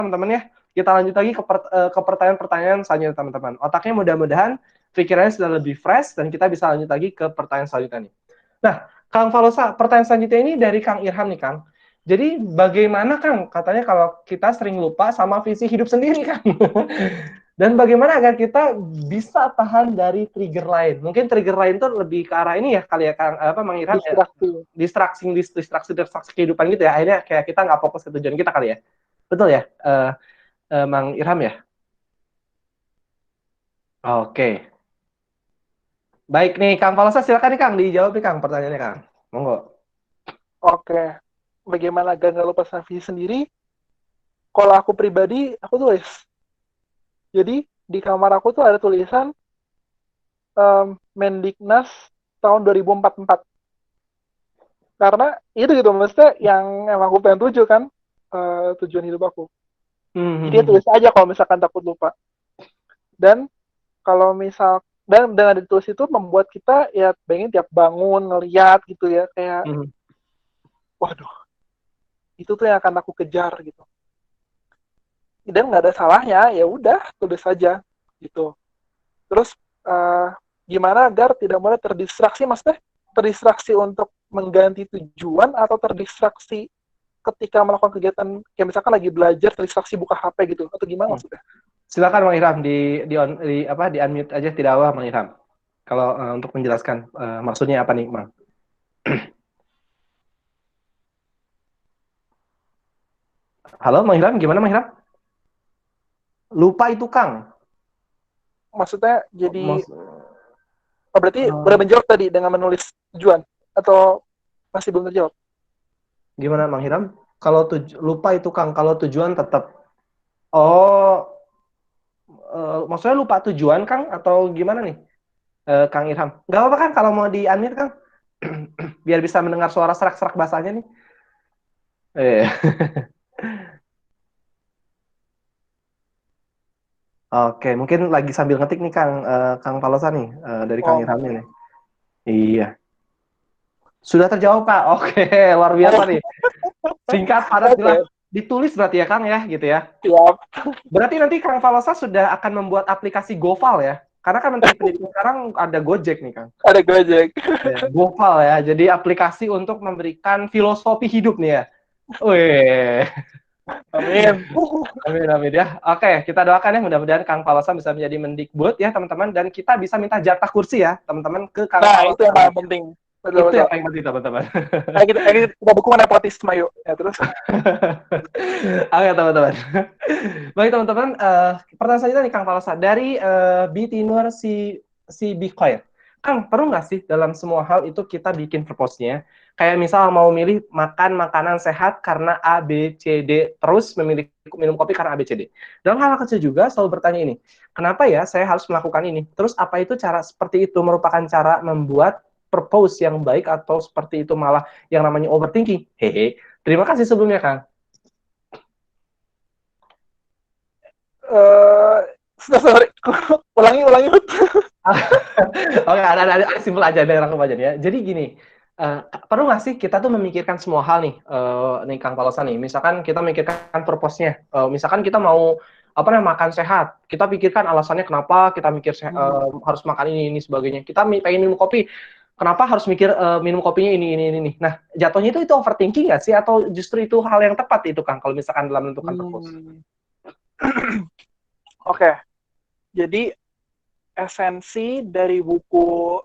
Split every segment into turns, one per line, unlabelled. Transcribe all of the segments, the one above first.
teman-teman ya. Kita lanjut lagi ke pertanyaan-pertanyaan selanjutnya teman-teman. Otaknya mudah-mudahan pikirannya sudah lebih fresh dan kita bisa lanjut lagi ke pertanyaan selanjutnya nih. Nah, Kang Falosa, pertanyaan selanjutnya ini dari Kang Irham nih, Kang. Jadi bagaimana, Kang? Katanya kalau kita sering lupa sama visi hidup sendiri, Kang. Dan bagaimana agar kita bisa tahan dari trigger lain? Mungkin trigger lain tuh lebih ke arah ini ya kali ya, Kang, Mang Irham, distraksi kehidupan gitu ya. Akhirnya kayak kita nggak fokus ke tujuan kita kali ya. Betul ya, Mang Irham ya? Oke. Baik nih, Kang Falosa, silakan nih Kang, dijawab nih Kang pertanyaannya Kang. Monggo.
Oke. Bagaimana agar nggak lupa sama visi sendiri? Kalau aku pribadi, aku tulis. Jadi, di kamar aku tuh ada tulisan Mendiknas tahun 2044. Karena itu gitu, maksudnya yang emang aku pengen tuju kan, tujuan hidup aku. Jadi ya tulis aja kalau misalkan takut lupa. Dan kalau misal dan dengan ditulis itu membuat kita ya pengen tiap bangun ngeliat gitu ya kayak waduh itu tuh yang akan aku kejar gitu. Dan nggak ada salahnya, ya udah tulis saja gitu. Terus gimana agar tidak mulai terdistraksi, maksudnya terdistraksi untuk mengganti tujuan atau terdistraksi ketika melakukan kegiatan kayak misalkan lagi belajar terdistraksi buka HP gitu atau gimana maksudnya?
Silakan Bang Irham di unmute aja tidak apa Bang Irham. Kalau untuk menjelaskan maksudnya apa nih, Bang? Halo Bang Irham, gimana Bang Irham? Lupa itu Kang.
Maksudnya jadi berarti udah menjawab tadi dengan menulis tujuan atau masih belum terjawab?
Gimana Bang Irham? Kalau lupa itu Kang, kalau tujuan tetap. Oh, maksudnya lupa tujuan Kang atau gimana nih? Kang Irham. Gak apa-apa kan kalau mau di unmute Kang? Biar bisa mendengar suara serak-serak bahasanya nih. Oke, mungkin lagi sambil ngetik nih Kang Palosa nih dari Kang Irham ini. Iya. Sudah terjawab Kak. Oke, luar biasa nih. Singkat, padat, jelas. Ditulis berarti ya Kang ya, gitu ya.
Siap.
Berarti nanti Kang Palosa sudah akan membuat aplikasi GoFal ya. Karena kan Menteri Pendidikan sekarang ada Gojek nih Kang.
Ada Gojek.
Ya, GoFal ya. Jadi aplikasi untuk memberikan filosofi hidup nih ya. Wih.
Amin.
Amin, amin ya. Oke, kita doakan ya mudah-mudahan Kang Palosa bisa menjadi Mendikbud ya teman-teman. Dan kita bisa minta jatah kursi ya teman-teman ke Kang Palosa.
Itu yang paling penting.
Betul, itu yang paling penting teman-teman.
Kita dukung nepotisme yuk. Ya terus.
Oke teman-teman. Baik teman-teman, pertanyaan selanjutnya nih Kang Palosa dari Bitinur si Bitcoin. Kang, perlu nggak sih dalam semua hal itu kita bikin purpose-nya? Kayak misal mau milih makan makanan sehat karena A, B, C, D, terus memilih minum kopi karena A, B, C, D. Dalam hal kecil juga selalu bertanya ini, kenapa ya saya harus melakukan ini? Terus apa itu cara seperti itu merupakan cara membuat purpose yang baik atau seperti itu malah yang namanya overthinking? Hehe. Terima kasih sebelumnya, Kang.
Sorry, ulangi.
Oke, ada simpel aja dari rangkum aja ya. Jadi gini, perlu nggak sih kita tuh memikirkan semua hal nih Kang Palosa nih. Misalkan kita memikirkan purpose-nya. Misalkan kita mau makan sehat, kita pikirkan alasannya kenapa kita mikir harus makan ini sebagainya. Kita pengen minum kopi, kenapa harus mikir minum kopinya ini. Nah, jatuhnya itu overthinking nggak sih atau justru itu hal yang tepat itu Kang kalau misalkan dalam menentukan purpose?
Oke. Jadi esensi dari buku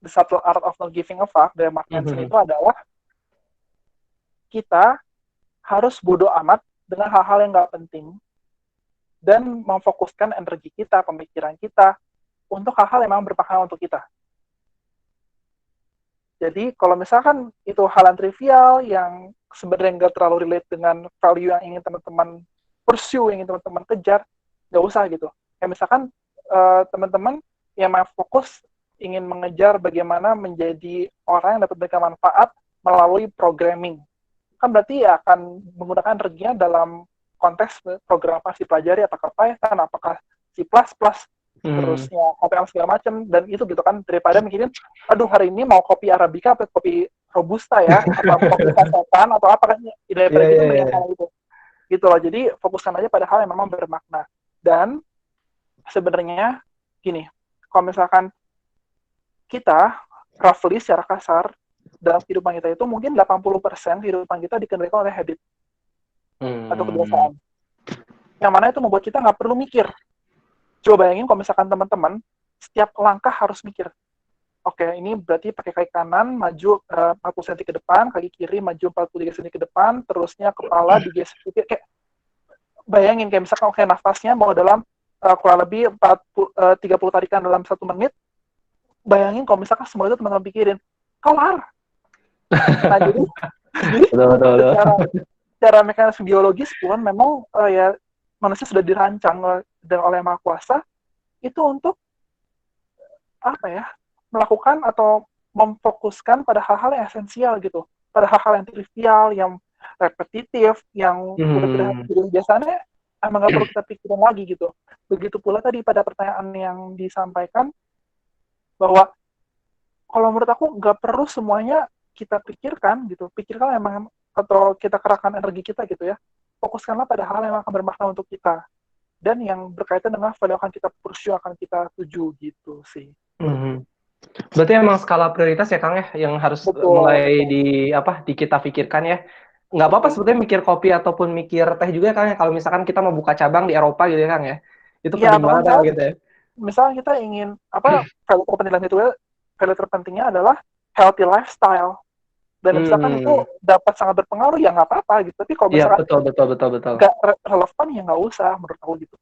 The Subtle Art of Not Giving a Fuck dari Mark Manson itu adalah kita harus bodoh amat dengan hal-hal yang nggak penting dan memfokuskan energi kita, pemikiran kita untuk hal-hal yang memang bermakna untuk kita. Jadi kalau misalkan itu hal yang trivial yang sebenarnya nggak terlalu relate dengan value yang ingin teman-teman pursue, yang ingin teman-teman kejar, nggak usah gitu. Kayak misalkan teman-teman yang fokus ingin mengejar bagaimana menjadi orang yang dapat memberikan manfaat melalui programming. Kan berarti ya akan menggunakan energinya dalam konteks program apa sih pelajari, apakah Python, apakah C++, terusnya HTML segala macam, dan itu gitu kan, daripada mikirin, aduh hari ini mau kopi Arabica atau kopi Robusta ya, apa kopi sasetan atau apa kan, daripada gitu mendingan hal itu. gitu loh. Jadi fokuskan aja pada hal yang memang bermakna. Dan sebenarnya gini, kalau misalkan kita roughly secara kasar dalam kehidupan kita itu mungkin 80% kehidupan kita dikendalikan oleh habit atau kebiasaan. Yang mana itu membuat kita nggak perlu mikir. Coba bayangin kalau misalkan teman-teman setiap langkah harus mikir. Oke, ini berarti pakai kaki kanan maju 40 cm ke depan, kaki kiri maju 43 cm ke depan, terusnya kepala digeser sedikit. Kayak bayangin kayak misalkan oke nafasnya mau dalam kurang lebih 30 tarikan dalam 1 menit. Bayangin kalau misalkan semua itu teman-teman pikirin, kelar. Nah, jadi secara mekanisme biologis pun memang ya manusia sudah dirancang oleh Maha Kuasa itu untuk apa ya, melakukan atau memfokuskan pada hal-hal yang esensial gitu, pada hal-hal yang trivial, yang repetitif, yang udah biasanya emang nggak perlu kita pikirin lagi gitu. Begitu pula tadi pada pertanyaan yang disampaikan bahwa kalau menurut aku nggak perlu semuanya kita pikirkan gitu, pikirkan emang atau kita kerahkan energi kita gitu ya, fokuskanlah pada hal yang akan bermakna untuk kita dan yang berkaitan dengan value akan kita pursue, akan kita tuju gitu sih.
Berarti emang skala prioritas ya Kang ya yang harus mulai di kita pikirkan ya. Nggak apa-apa sebetulnya mikir kopi ataupun mikir teh juga Kang ya, kalau misalkan kita mau buka cabang di Eropa gitu ya Kang ya. Itu penting banget ya gitu ya.
Misalnya kita ingin value terpenting itu, value terpentingnya adalah healthy lifestyle. Dan misalkan itu dapat sangat berpengaruh ya nggak apa-apa gitu. Tapi kalau misalkan nggak relevan ya nggak usah menurut aku gitu.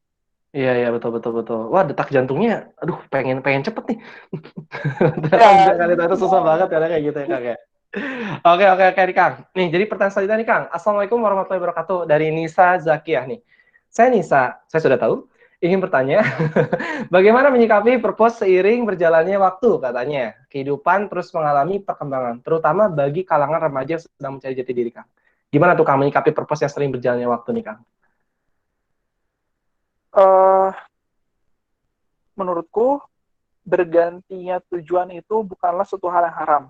Iya betul. Wah, detak jantungnya, aduh pengen cepet nih. Itu susah banget karena kayak gitu ya Kang ya. Oke nih Kang. Nih jadi pertanyaan selanjutnya nih Kang. Assalamualaikum warahmatullahi wabarakatuh dari Nisa Zakiyah nih. Saya Nisa, saya sudah tahu. Ingin bertanya, bagaimana menyikapi purpose seiring berjalannya waktu katanya. Kehidupan terus mengalami perkembangan, terutama bagi kalangan remaja yang sedang mencari jati diri Kang. Gimana tuh Kang menyikapi purpose yang sering berjalannya waktu nih Kang?
Menurutku bergantinya tujuan itu bukanlah suatu hal yang haram.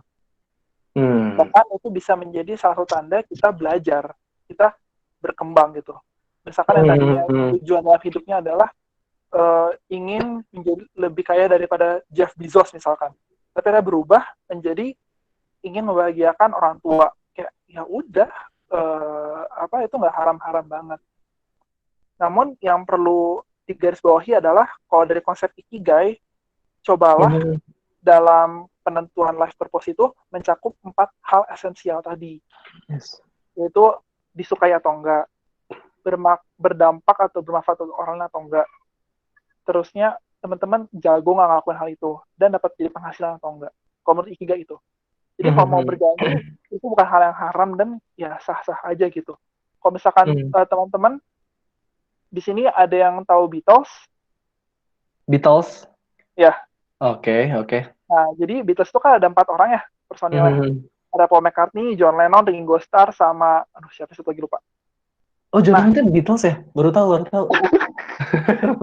Bahkan itu bisa menjadi salah satu tanda kita belajar, kita berkembang gitu. Misalkan yang tadinya tujuan dalam hidupnya adalah ingin menjadi lebih kaya daripada Jeff Bezos misalkan, tapi dia berubah menjadi ingin membahagiakan orang tua. Kayak ya udah, itu nggak haram-haram banget. Namun yang perlu digarisbawahi adalah kalau dari konsep ikigai, cobalah dalam penentuan life purpose itu mencakup 4 hal esensial tadi. Yaitu disukai atau enggak, berdampak atau bermanfaat untuk orang atau enggak. Terusnya teman-teman jago nggak ngelakuin hal itu dan dapat jadi penghasilan atau enggak. Kalau menurut ikigai itu. Jadi kalau mau berganti itu bukan hal yang haram dan ya sah-sah aja gitu. Kalau misalkan teman-teman di sini ada yang tahu Beatles?
Beatles?
Ya.
Oke.
Nah, jadi Beatles itu kan ada 4 orang ya personilnya. Ada Paul McCartney, John Lennon, Ringo Starr, sama siapa satu lagi lupa.
Oh, John Lennon itu Beatles ya? Baru tahu.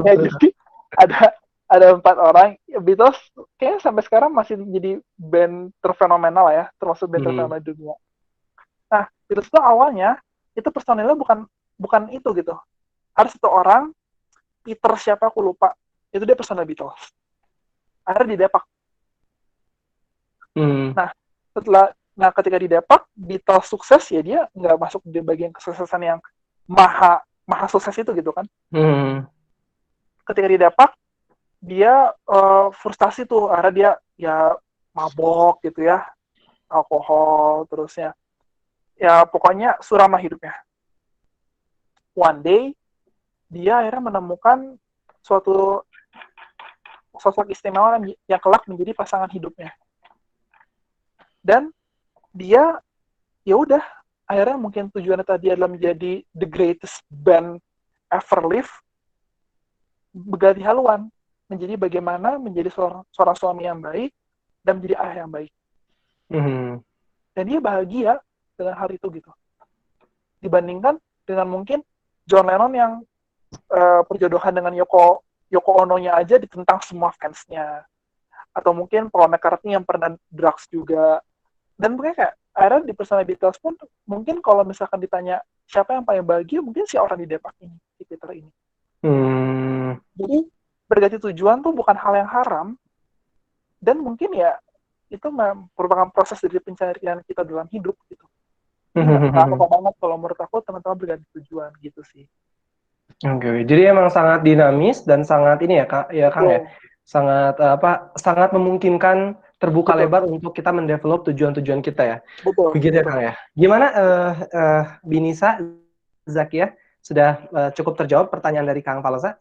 Ya, jadi ada 4 orang. Beatles kayaknya sampai sekarang masih jadi band terfenomenal ya, termasuk band terfenomenal di dunia. Nah, Beatles itu awalnya itu personilnya bukan itu gitu. Ada 1 orang, Peter siapa aku lupa, itu dia personil Beatles. Akhirnya didepak. Nah, ketika didepak, Beatles sukses ya dia nggak masuk di bagian kesuksesan yang maha sukses itu gitu kan. Ketika didepak, dia frustasi tuh, akhirnya dia ya mabok gitu ya, alkohol, terusnya ya pokoknya suram hidupnya. One day dia akhirnya menemukan suatu sosok istimewa yang kelak menjadi pasangan hidupnya. Dan dia ya udah akhirnya mungkin tujuannya tadi adalah menjadi the greatest band ever live, berganti haluan menjadi bagaimana menjadi seorang suami yang baik dan menjadi ayah yang baik. Dan dia bahagia dengan hal itu gitu. Dibandingkan dengan mungkin John Lennon yang perjodohan dengan Yoko Ono-nya aja ditentang semua fansnya. Atau mungkin Paul McCartney yang pernah drugs juga. Dan mungkin kayak akhirnya di personal Beatles pun mungkin kalau misalkan ditanya siapa yang paling bahagia, mungkin si orang di Depak ini, di Twitter ini. Jadi berganti tujuan tuh bukan hal yang haram, dan mungkin ya itu merupakan proses dari pencarian kita dalam hidup gitu. Jadi nggak apa-apa banget kalau menurut aku teman-teman berganti tujuan gitu sih.
Oke, jadi emang sangat dinamis dan sangat ini ya Kak, ya Kang ya, sangat memungkinkan terbuka lebar untuk kita mendevelop tujuan-tujuan kita ya. Begitu ya Kang ya. Gimana Binisa, Zakia, sudah cukup terjawab pertanyaan dari Kang Palosa?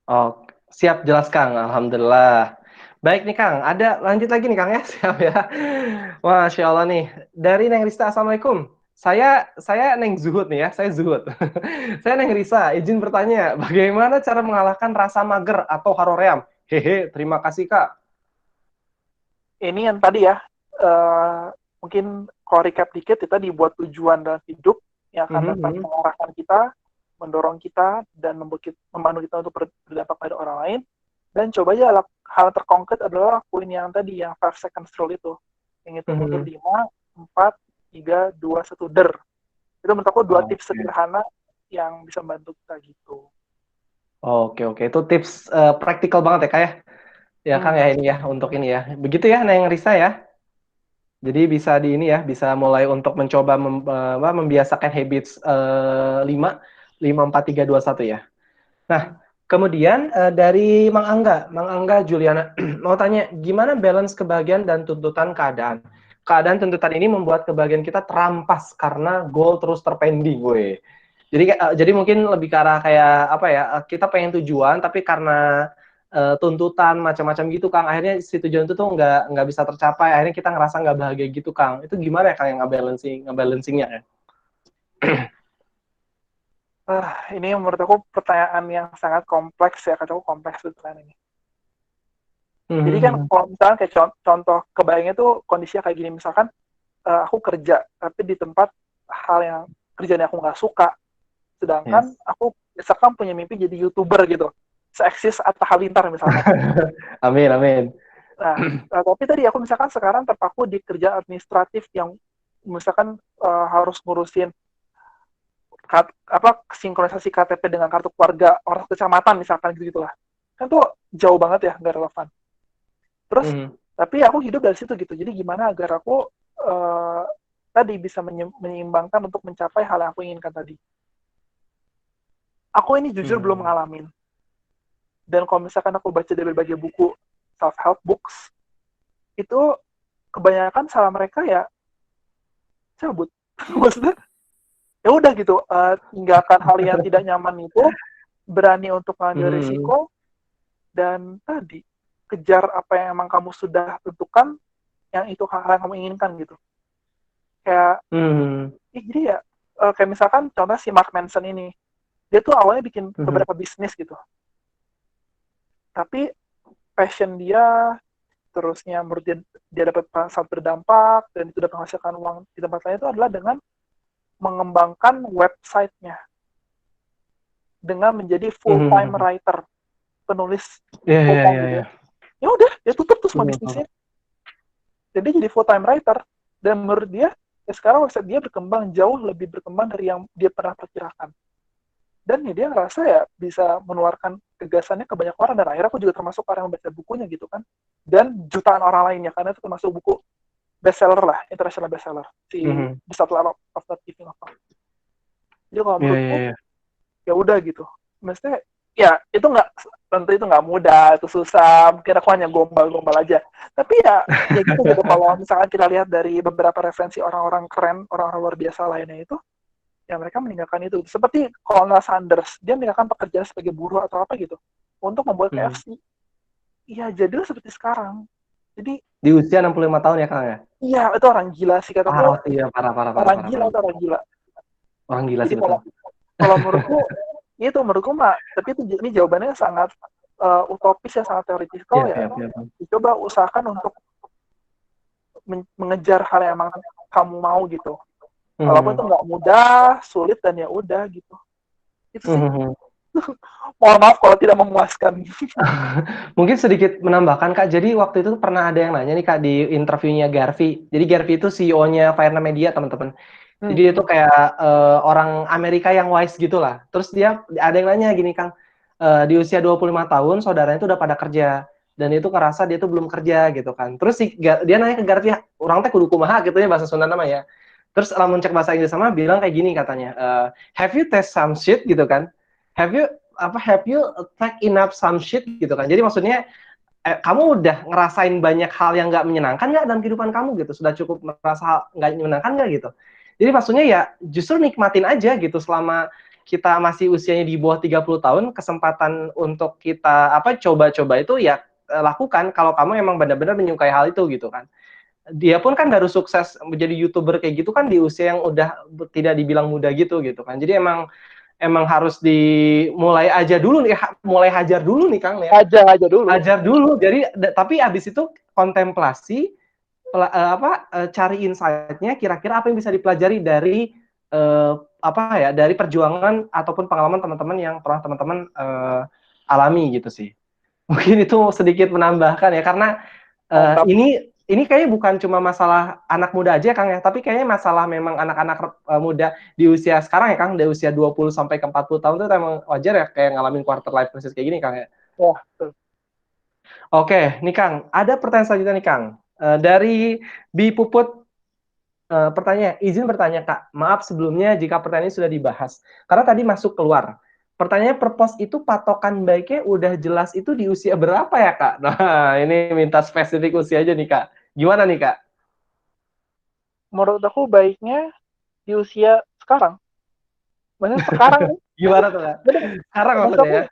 Oh, siap, jelas Kang. Alhamdulillah. Baik nih Kang, ada lanjut lagi nih Kang ya, siap ya. Masya Allah nih, dari Neng Rista, Assalamualaikum. Saya Neng Zuhud nih ya, saya Zuhud. Saya Neng Risa, izin bertanya, bagaimana cara mengalahkan rasa mager atau haroream? Hehe, terima kasih Kak.
Ini yang tadi ya, mungkin kalau recap dikit, kita dibuat tujuan dalam hidup yang akan dapat mengarahkan kita, mendorong kita, dan membantu kita untuk berdampak pada orang lain. Dan coba aja hal terkonkret adalah lakuin yang tadi, yang 5 seconds rule itu. Yang itu mundur 5, 4, 3, 2, 1, der. Itu menurut aku 2 tips sederhana yang bisa membantu kita gitu.
Oke, itu tips praktikal banget ya Kak ya? Ya Kang ya ini ya, untuk ini ya. Begitu ya Neng Risa ya? Jadi bisa di ini ya, bisa mulai untuk mencoba membiasakan habits 5, 4, 3, 2, 1 ya. Nah, kemudian dari Mang Angga Juliana, mau tanya, gimana balance kebahagiaan dan tuntutan keadaan? Keadaan tuntutan ini membuat kebahagiaan kita terampas karena goal terus terpending, gue. Jadi mungkin lebih ke arah kayak apa ya? Kita pengen tujuan, tapi karena tuntutan macam-macam gitu, Kang. Akhirnya si tujuan itu tuh nggak bisa tercapai. Akhirnya kita ngerasa nggak bahagia gitu, Kang. Itu gimana ya, Kang, yang ngebalancingnya ya?
Ini menurut aku pertanyaan yang sangat kompleks ya, kataku kompleks pertanyaan ini. Jadi kan kalau misalkan kayak contoh kebayangnya tuh kondisinya kayak gini, misalkan aku kerja tapi di tempat hal yang kerjaan aku nggak suka, sedangkan aku misalkan punya mimpi jadi YouTuber gitu, se-eksis Atta Halilintar misalkan.
Amin.
Nah, tapi tadi aku misalkan sekarang terpaku di kerja administratif yang misalkan harus ngurusin sinkronisasi KTP dengan kartu keluarga orang kecamatan misalkan gitu lah, kan tuh jauh banget ya, nggak relevan. Terus tapi aku hidup dari situ gitu, jadi gimana agar aku tadi bisa menyeimbangkan untuk mencapai hal yang aku inginkan tadi. Aku ini jujur belum ngalamin, dan kalau misalkan aku baca dari berbagai buku self-help books, itu kebanyakan salah mereka ya cabut. Maksudnya ya udah gitu, tinggalkan hal yang tidak nyaman itu, berani untuk mengambil risiko, dan tadi kejar apa yang emang kamu sudah tentukan, yang itu hal yang kamu inginkan gitu. Kayak jadi ya kayak misalkan contoh si Mark Manson ini, dia tuh awalnya bikin beberapa bisnis gitu, tapi passion dia, terusnya menurut dia dapat sangat berdampak dan itu dapat menghasilkan uang di tempat lain, itu adalah dengan mengembangkan website-nya dengan menjadi full-time writer, penulis full-time gitu. Ya udah, dia tutup tuh semua bisnisnya. Jadi jadi full-time writer, dan menurut dia ya sekarang website dia berkembang jauh lebih berkembang dari yang dia pernah perkirakan. Dan ya dia ngerasa ya bisa menularkan gagasannya ke banyak orang, dan akhirnya aku juga termasuk orang yang baca bukunya gitu kan. Dan jutaan orang lainnya, karena itu termasuk buku bestseller lah, international bestseller, si The Subtle Art of Not Giving a Fuck. Jadi kalau menurutku ya udah gitu. Maksudnya ya itu tentu itu nggak mudah, itu susah, mungkin aku hanya gombal-gombal aja. Tapi ya gitu gitu. Kalau misalkan kita lihat dari beberapa referensi orang-orang keren, orang-orang luar biasa lainnya itu, ya mereka meninggalkan itu. Seperti Colonel Sanders, dia meninggalkan pekerjaan sebagai buruh atau apa gitu untuk membuat KFC. Iya, jadilah seperti sekarang. Jadi
di usia 65 tahun ya Kang ya?
Iya, itu orang gila sih kataku.
Parah.
Orang gila.
Orang gila
jadi
sih betul.
Kalau menurutku itu menurutku tapi ini jawabannya sangat utopis ya, sangat teoritikal ya. Coba usahakan untuk mengejar hal yang emang kamu mau gitu. Walaupun itu nggak mudah, sulit, dan ya udah gitu. Itu sih. Mohon maaf kalau tidak memuaskan.
Mungkin sedikit menambahkan Kak, jadi waktu itu pernah ada yang nanya nih Kak di interviewnya Garvey. Jadi Garvey itu CEO-nya Varna Media teman-teman. Jadi itu kayak orang Amerika yang wise gitu lah. Terus dia ada yang nanya gini Kang, di usia 25 tahun saudaranya itu udah pada kerja. Dan itu ngerasa dia tuh belum kerja gitu kan. Terus dia nanya ke Garvey, orang teh kudu kumaha gitu ya bahasa Sunda nama ya. Terus lamun cek bahasa Inggris sama bilang kayak gini katanya, have you test some shit gitu kan? Have you take enough some shit gitu kan? Jadi maksudnya kamu udah ngerasain banyak hal yang nggak menyenangkan nggak dalam kehidupan kamu gitu? Sudah cukup merasa nggak menyenangkan nggak gitu? Jadi maksudnya ya justru nikmatin aja gitu selama kita masih usianya di bawah 30 tahun, kesempatan untuk kita coba-coba itu ya lakukan kalau kamu emang benar-benar menyukai hal itu gitu kan. Dia pun kan baru sukses menjadi YouTuber kayak gitu kan di usia yang udah tidak dibilang muda gitu kan. Jadi emang harus dimulai aja dulu nih, mulai hajar dulu nih Kang ya.
Aja dulu.
Hajar dulu. Jadi tapi abis itu kontemplasi cari insight-nya kira-kira apa yang bisa dipelajari dari dari perjuangan ataupun pengalaman teman-teman yang pernah teman-teman alami gitu sih. Mungkin itu sedikit menambahkan ya karena ini kayaknya bukan cuma masalah anak muda aja Kang ya, tapi kayaknya masalah memang anak-anak muda di usia sekarang ya Kang, di usia 20 sampai ke 40 tahun itu emang wajar ya kayak ngalamin quarter life crisis kayak gini Kang ya.
Ya, betul.
Oke, nih Kang, ada pertanyaan selanjutnya nih Kang. Dari Bi Puput, pertanyaan, izin bertanya Kak, maaf sebelumnya jika pertanyaan ini sudah dibahas, karena tadi masuk keluar. Pertanyaannya, purpose itu patokan baiknya udah jelas itu di usia berapa ya Kak? Nah, ini minta spesifik usia aja nih Kak. Gimana nih Kak?
Menurut aku baiknya di usia sekarang. Maksudnya sekarang nih.
Gimana tuh Kak? Sekarang maksudnya ya?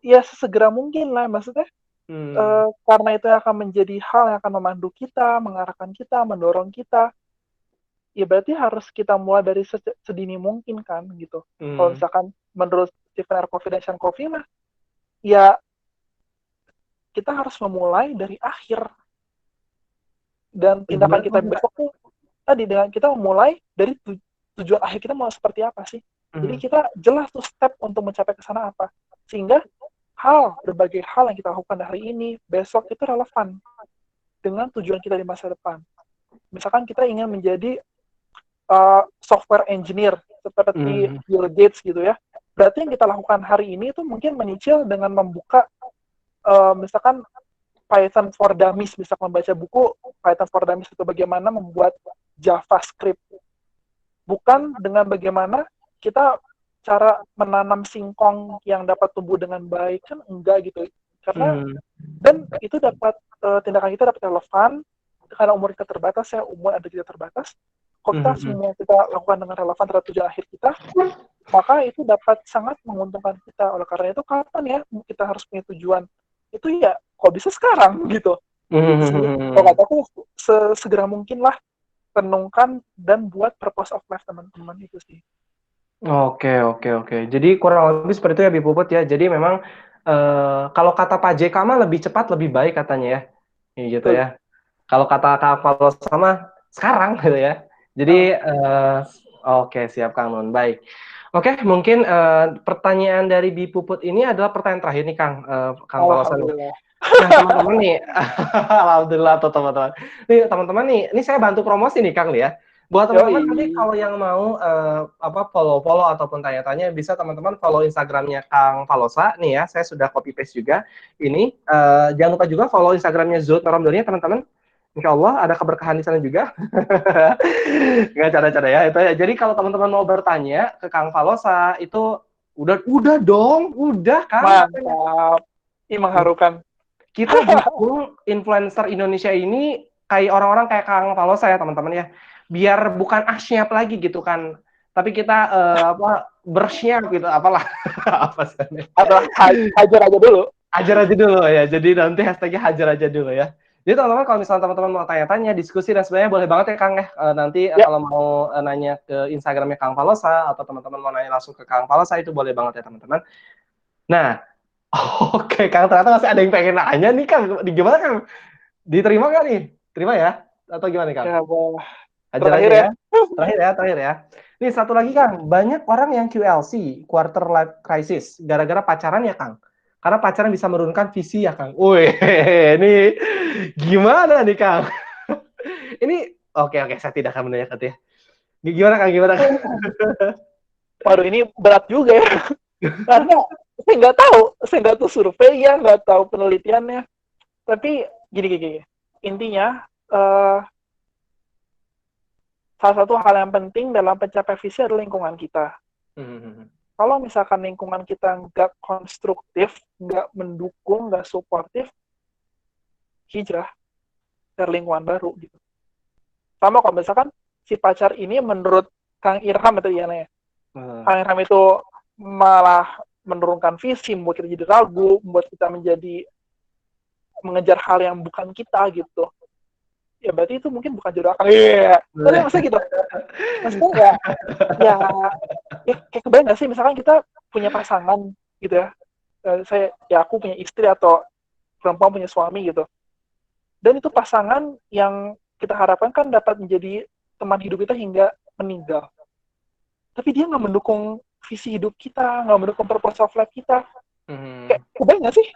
Ya sesegera mungkin lah maksudnya. Karena itu akan menjadi hal yang akan memandu kita, mengarahkan kita, mendorong kita. Ya berarti harus kita mulai dari sedini mungkin kan gitu. Kalau misalkan menurut Stephen R. Covey dan Sean Covey mah, ya kita harus memulai dari akhir. Dan tindakan kita besok tuh tadi dengan kita memulai dari tujuan akhir kita mau seperti apa sih. Jadi kita jelas tuh step untuk mencapai ke sana apa. Sehingga berbagai hal yang kita lakukan hari ini, besok itu relevan dengan tujuan kita di masa depan. Misalkan kita ingin menjadi software engineer seperti Bill Gates gitu ya. Berarti yang kita lakukan hari ini itu mungkin menyicil dengan membuka misalkan Python for Dummies, misalkan membaca buku Python for Dummies itu bagaimana membuat JavaScript. Bukan dengan bagaimana kita cara menanam singkong yang dapat tumbuh dengan baik, kan enggak gitu. Karena dan itu dapat tindakan kita dapat relevan karena umur kita terbatas ya, umur ada kita terbatas. Kalau kita semua kita lakukan dengan relevan terhadap tujuan akhir kita, maka itu dapat sangat menguntungkan kita. Oleh karena itu kapan ya kita harus punya tujuan? Itu ya kok bisa sekarang gitu. Kalau kata aku segera mungkin lah renungkan dan buat purpose of life teman-teman itu sih.
Oke. Jadi kurang lebih seperti itu ya, Bi Puput ya. Jadi memang kalau kata Pak JK mah lebih cepat lebih baik katanya ya. Gitu ya. Kalau kata Kak Palo sama sekarang gitu ya. Jadi oke, siap Kang Nun. Baik. Oke, mungkin pertanyaan dari Bi Puput ini adalah pertanyaan terakhir nih Kang Palo. Nah, teman-teman nih, alhamdulillah tuh teman-teman. Nih teman-teman nih, ini saya bantu promosi nih Kang ya. Buat teman-teman nanti kalau yang mau follow ataupun tanya-tanya bisa teman-teman follow Instagramnya Kang Palosa nih ya. Saya sudah copy paste juga ini. Jangan lupa juga follow Instagramnya Zult Noromdolnya teman-teman. Insya Allah ada keberkahan di sana juga. Nggak cara-cara ya itu ya. Jadi kalau teman-teman mau bertanya ke Kang Palosa itu udah dong, udah Kang.
Mantap. Ini mengharukan.
Kita dukung influencer Indonesia ini kayak orang-orang kayak Kang Palosa ya teman-teman ya. Biar bukan asyap lagi gitu kan. Tapi kita bersiap gitu apalah apa sih?
Hajar aja dulu.
Hajar aja dulu ya. Jadi nanti hashtagnya hajar aja dulu ya. Jadi teman-teman kalau misalnya teman-teman mau tanya-tanya, diskusi dan sebagainya boleh banget ya Kang ya. Nanti kalau mau nanya ke Instagramnya Kang Palosa atau teman-teman mau nanya langsung ke Kang Palosa itu boleh banget ya teman-teman. Nah, oke Kang, ternyata masih ada yang pengen nanya nih Kang. Gimana Kang? Diterima nggak nih? Terima ya? Atau gimana Kang?
Ya, boleh.
Hajar aja ya. Terakhir ya. Nih satu lagi Kang, banyak orang yang QLC, quarter life crisis, gara-gara pacaran ya Kang. Karena pacaran bisa menurunkan visi ya Kang. Wih, ini gimana nih Kang? Ini oke, saya tidak akan menanyakan ya. Gimana Kang? Gimana Kang?
Waduh, ini berat juga ya. Karena saya nggak tahu survei ya, nggak tahu penelitiannya. Tapi gini. Intinya, salah satu hal yang penting dalam pencapai visi adalah lingkungan kita. Kalau misalkan lingkungan kita nggak konstruktif, nggak mendukung, nggak suportif, hijrah dari lingkungan baru gitu. Sama kalau misalkan si pacar ini menurut Kang Irham itu ya, Kang Irham itu malah menurunkan visi, membuat kita jadi ragu, membuat kita mengejar hal yang bukan kita gitu. Ya berarti itu mungkin bukan jodoh Kang. Iya. Tapi maksudnya gitu. Maksudnya ya kayak kebayang nggak sih misalkan kita punya pasangan gitu ya. Aku punya istri atau perempuan punya suami gitu. Dan itu pasangan yang kita harapkan kan dapat menjadi teman hidup kita hingga meninggal. Tapi dia nggak mendukung visi hidup kita, nggak mendukung purpose of life kita. Kayak kebayang nggak sih?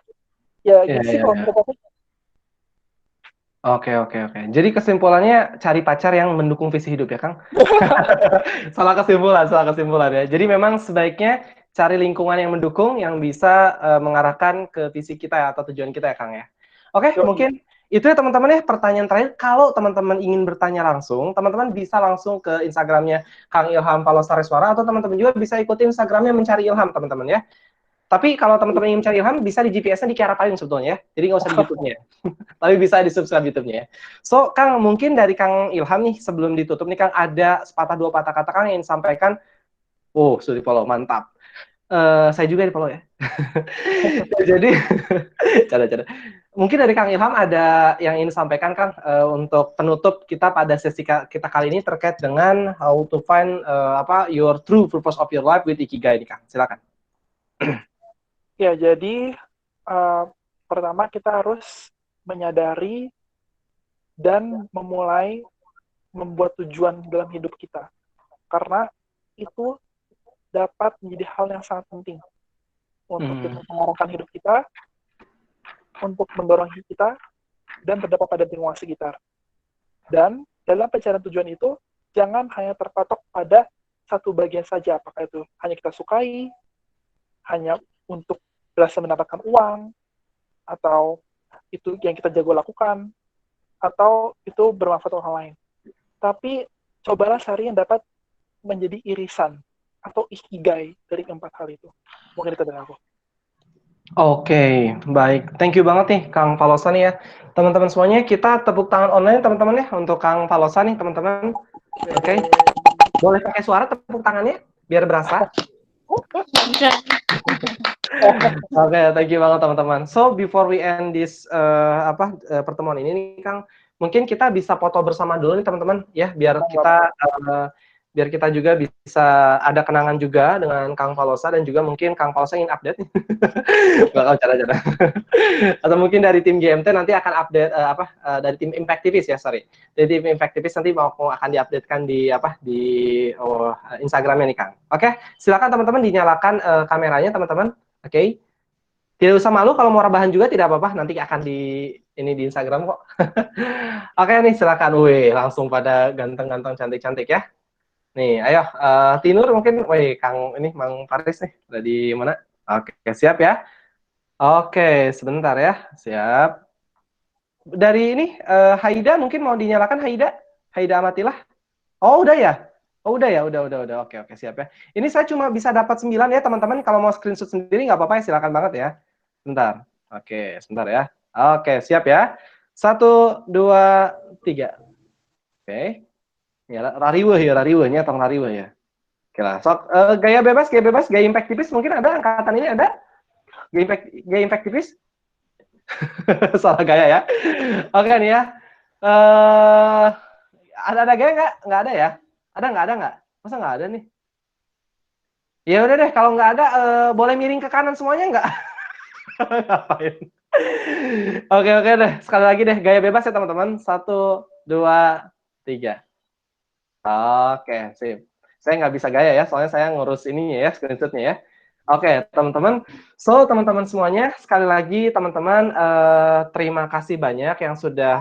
Ya gitu sih kalau menurut aku.
Oke. Jadi kesimpulannya cari pacar yang mendukung visi hidup ya, Kang? Salah kesimpulan ya. Jadi memang sebaiknya cari lingkungan yang mendukung, yang bisa mengarahkan ke visi kita ya, atau tujuan kita ya, Kang ya. Oke, mungkin itu ya teman-teman ya, pertanyaan terakhir. Kalau teman-teman ingin bertanya langsung, teman-teman bisa langsung ke Instagramnya Kang Ilham Palosareswara, atau teman-teman juga bisa ikuti Instagramnya Mencari Ilham, teman-teman ya. Tapi kalau teman-teman ingin mencari Ilham, bisa di GPS-nya di Kiara Payung sebetulnya ya. Jadi nggak usah di YouTube-nya. Tapi bisa di subscribe YouTube-nya ya. So, Kang, mungkin dari Kang Ilham nih, sebelum ditutup nih, Kang, ada sepatah dua patah kata Kang yang disampaikan. Oh, sudah di-follow, mantap. Saya juga di-follow ya. Jadi, cara. Mungkin dari Kang Ilham ada yang ingin disampaikan, Kang, untuk penutup kita pada sesi kita kali ini terkait dengan how to find your true purpose of your life with Ikigai nih, Kang. Silakan.
Ya, jadi pertama kita harus menyadari dan memulai membuat tujuan dalam hidup kita. Karena itu dapat menjadi hal yang sangat penting untuk kita mengarahkan hidup kita, untuk mendorong hidup kita, dan berdampak pada lingkungan sekitar. Dan dalam pencarian tujuan itu, jangan hanya terpatok pada satu bagian saja, apakah itu hanya kita sukai, hanya untuk berasa mendapatkan uang, atau itu yang kita jago lakukan, atau itu bermanfaat untuk orang lain. Tapi cobalah cari yang dapat menjadi irisan atau ikigai dari keempat hal itu. Mungkin itu dari aku.
Oke, baik. Thank you banget nih Kang Palosa nih ya. Teman-teman semuanya, kita tepuk tangan online teman-teman ya untuk Kang Palosa nih teman-teman. Oke. Boleh pakai suara tepuk tangannya biar berasa. Oke, thank you banget teman-teman. So before we end this pertemuan ini nih Kang, mungkin kita bisa foto bersama dulu nih teman-teman ya, biar kita juga bisa ada kenangan juga dengan Kang Palosa, dan juga mungkin Kang Palosa ingin update nih. Bakal cara-cara. Atau mungkin dari tim GMT nanti akan update dari tim Impactivist ya, sorry. Dari tim Impactivist nanti mau akan diupdatekan di Instagramnya nih Kang. Oke, silakan teman-teman dinyalakan kameranya teman-teman. Oke. Tidak usah malu kalau mau rebahan juga tidak apa-apa, nanti akan di Instagram kok. Oke nih, silakan. Wih, langsung pada ganteng-ganteng cantik-cantik ya. Nih, ayo Tinur mungkin, Kang ini Mang Faris nih, ada di mana? Oke, siap ya. Oke, sebentar ya. Siap. Dari ini Haida mungkin mau dinyalakan, Haida Amatilah. Oh, udah ya? Oh, udah ya, udah. Oke, siap ya. Ini saya cuma bisa dapat 9 ya, teman-teman. Kalau mau screenshot sendiri nggak apa-apa ya, silakan banget ya. Sebentar. Oke, sebentar ya. Oke, siap ya. 1, 2, 3. Oke. Ya, rariwehnya atau rariweh ya. Oke lah. Sok, gaya bebas, gaya impact tipis mungkin ada angkatan ini ada? Gaya impact tipis? Salah gaya ya. Oke nih ya. Ada gaya nggak? Nggak ada ya? Ada nggak? Masa nggak ada nih? Ya udah deh, kalau nggak ada, boleh miring ke kanan semuanya nggak? Ngapain? Oke deh, sekali lagi deh, gaya bebas ya teman-teman. 1, 2, 3. Oke, sip. Saya nggak bisa gaya ya, soalnya saya ngurus ininya ya, screenshot-nya ya. Oke, teman-teman. So, teman-teman semuanya, sekali lagi teman-teman, terima kasih banyak yang sudah